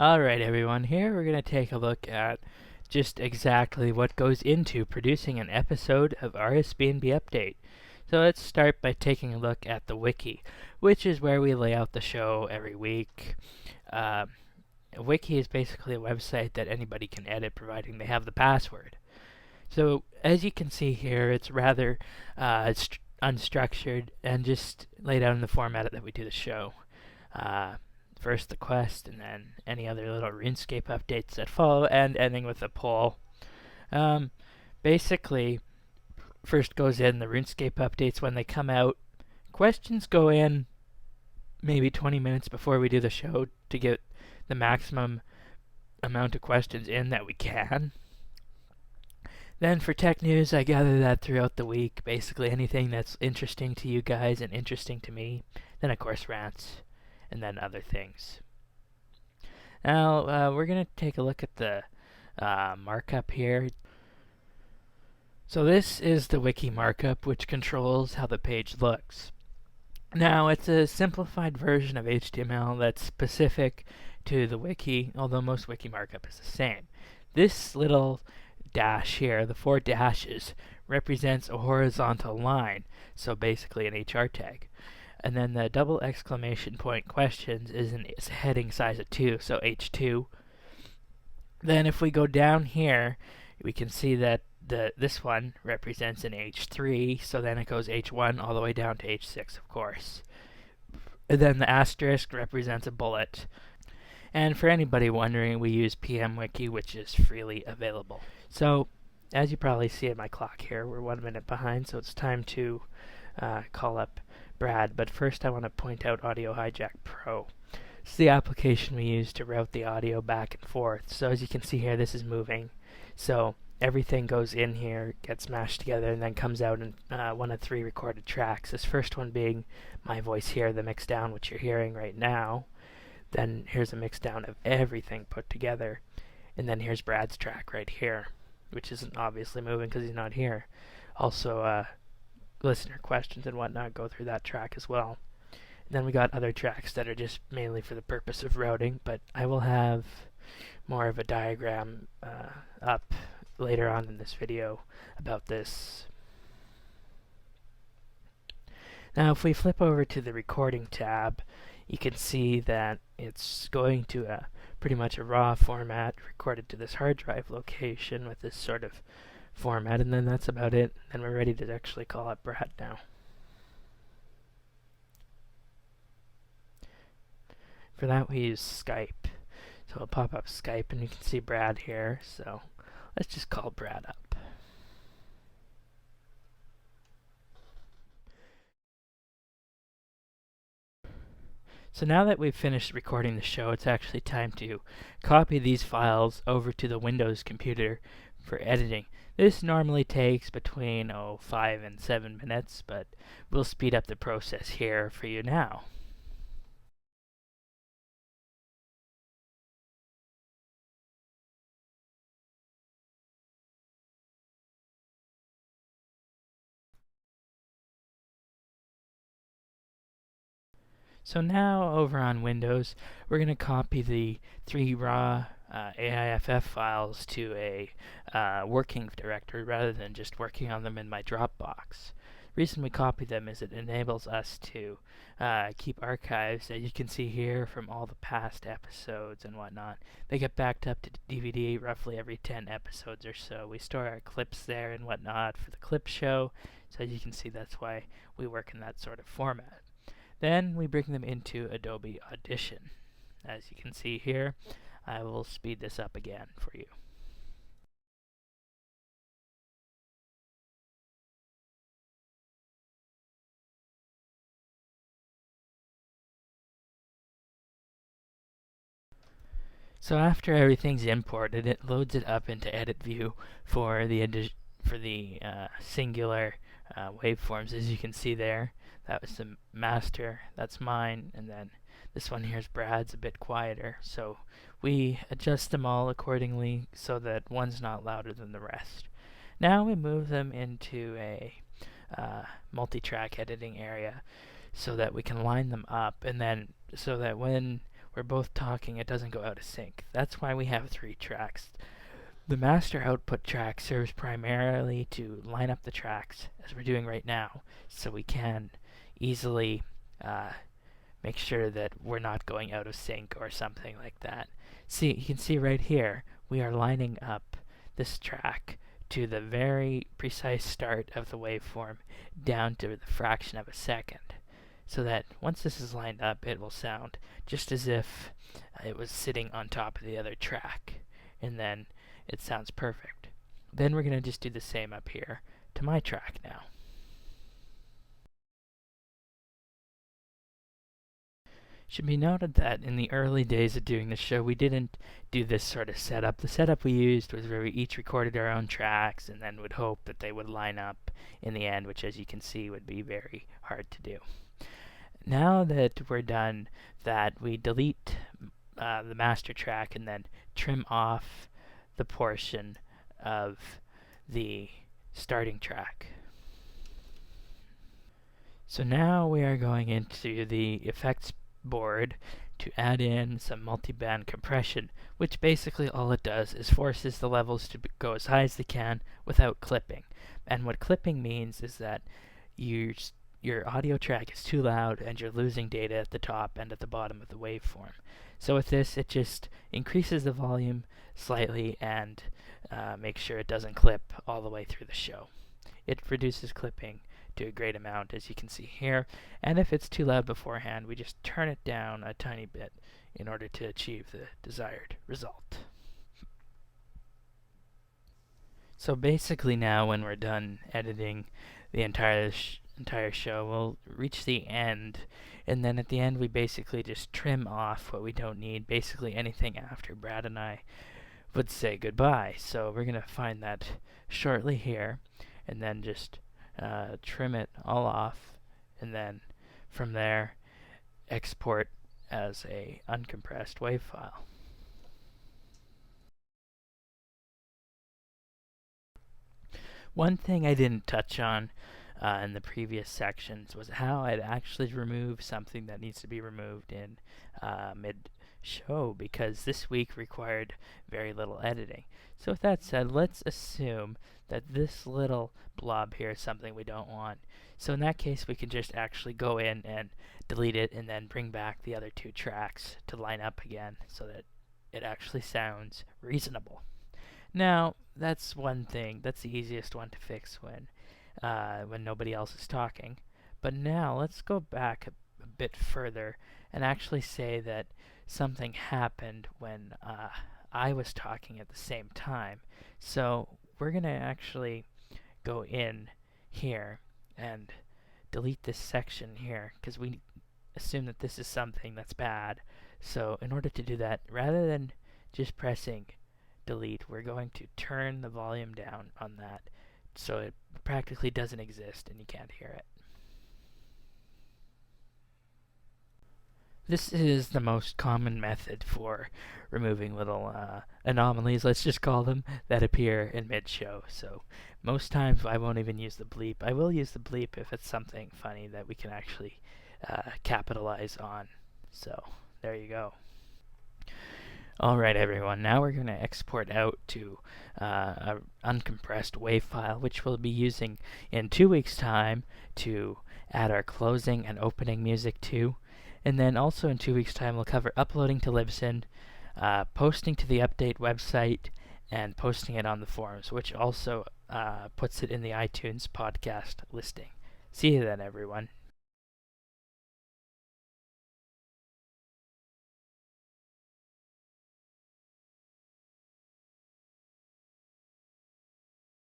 Alright everyone, here we're going to take a look at just exactly what goes into producing an episode of RSBANDB Update. So let's start by taking a look at the wiki, which is where we lay out the show every week. A wiki is basically a website that anybody can edit providing they have the password. So as you can see here, it's rather unstructured and just laid out in the format that we do the show. First the quest, and then any other little RuneScape updates that follow, and ending with a poll. Basically, first goes in the RuneScape updates when they come out. Questions go in maybe 20 minutes before we do the show to get the maximum amount of questions in that we can. Then for tech news, I gather that throughout the week, basically anything that's interesting to you guys and interesting to me. Then of course rants, and then other things. Now, we're going to take a look at the markup here. So this is the wiki markup, which controls how the page looks. Now, it's a simplified version of HTML that's specific to the wiki, although most wiki markup is the same. This little dash here, the 4 dashes, represents a horizontal line, so basically an HR tag. And then the double exclamation point questions is a heading size of 2, so H2. Then if we go down here, we can see that this one represents an H3, so then it goes H1 all the way down to H6, of course. And then the asterisk represents a bullet. And for anybody wondering, we use PMWiki, which is freely available. So, as you probably see in my clock here, we're 1 minute behind, so it's time to call up Brad. But first I want to point out Audio Hijack Pro. It's the application we use to route the audio back and forth. So as you can see here, this is moving. So everything goes in here, gets mashed together, and then comes out in one of 3 recorded tracks. This first one being my voice here, the mix down, which you're hearing right now. Then here's a mix down of everything put together. And then here's Brad's track right here, which isn't obviously moving because he's not here. Also, listener questions and whatnot go through that track as well. And then we got other tracks that are just mainly for the purpose of routing, but I will have more of a diagram up later on in this video about this. Now if we flip over to the recording tab, you can see that it's going to pretty much a raw format recorded to this hard drive location with this sort of format, and then that's about it. And we're ready to actually call up Brad now. For that we use Skype. So we'll pop up Skype and you can see Brad here. So let's just call Brad up. So now that we've finished recording the show, it's actually time to copy these files over to the Windows computer for editing. This normally takes between 5 and 7 minutes, but we'll speed up the process here for you now. So now over on Windows, we're going to copy the 3 raw AIFF files to a working directory rather than just working on them in my Dropbox. The reason we copy them is it enables us to keep archives that you can see here from all the past episodes and whatnot. They get backed up to DVD roughly every 10 episodes or so. We store our clips there and whatnot for the clip show, so as you can see that's why we work in that sort of format. Then we bring them into Adobe Audition. As you can see here, I will speed this up again for you. So after everything's imported, it loads it up into Edit View for the singular waveforms, as you can see there. That was the master, that's mine, and then this one here's Brad's, a bit quieter. So we adjust them all accordingly so that one's not louder than the rest. Now we move them into a multi-track editing area so that we can line them up, and then so that when we're both talking, it doesn't go out of sync. That's why we have 3 tracks. The master output track serves primarily to line up the tracks, as we're doing right now, so we can easily make sure that we're not going out of sync or something like that. See, you can see right here, we are lining up this track to the very precise start of the waveform down to the fraction of a second, so that once this is lined up, it will sound just as if it was sitting on top of the other track, and then it sounds perfect. Then we're going to just do the same up here to my track now. Should be noted that in the early days of doing the show, we didn't do this sort of setup. The setup we used was where we each recorded our own tracks and then would hope that they would line up in the end, which, as you can see, would be very hard to do. Now that we're done that, we delete the master track and then trim off the portion of the starting track. So now we are going into the effects board to add in some multiband compression, which basically all it does is forces the levels to go as high as they can without clipping. And what clipping means is that your audio track is too loud and you're losing data at the top and at the bottom of the waveform. So with this, it just increases the volume slightly and makes sure it doesn't clip all the way through the show. It reduces clipping to a great amount, as you can see here, and if it's too loud beforehand, we just turn it down a tiny bit in order to achieve the desired result. So basically now, when we're done editing the entire show, we'll reach the end, and then at the end we basically just trim off what we don't need, basically anything after Brad and I would say goodbye. So we're going to find that shortly here, and then just trim it all off, and then from there export as a uncompressed WAV file. One thing I didn't touch on in the previous sections was how I'd actually remove something that needs to be removed in mid-show, because this week required very little editing. So with that said, let's assume that this little blob here is something we don't want. So in that case, we can just actually go in and delete it and then bring back the other 2 tracks to line up again so that it actually sounds reasonable. Now, that's one thing. That's the easiest one to fix when nobody else is talking. But now, let's go back a bit further and actually say that something happened when I was talking at the same time. So we're going to actually go in here and delete this section here, because we assume that this is something that's bad. So in order to do that, rather than just pressing delete, we're going to turn the volume down on that so it practically doesn't exist and you can't hear it. This is the most common method for removing little anomalies, let's just call them, that appear in mid-show. So most times I won't even use the bleep. I will use the bleep if it's something funny that we can actually capitalize on. So there you go. Alright everyone, now we're going to export out to an uncompressed WAV file, which we'll be using in 2 weeks' time to add our closing and opening music to. And then also in 2 weeks' time, we'll cover uploading to Libsyn, posting to the update website, and posting it on the forums, which also puts it in the iTunes podcast listing. See you then, everyone.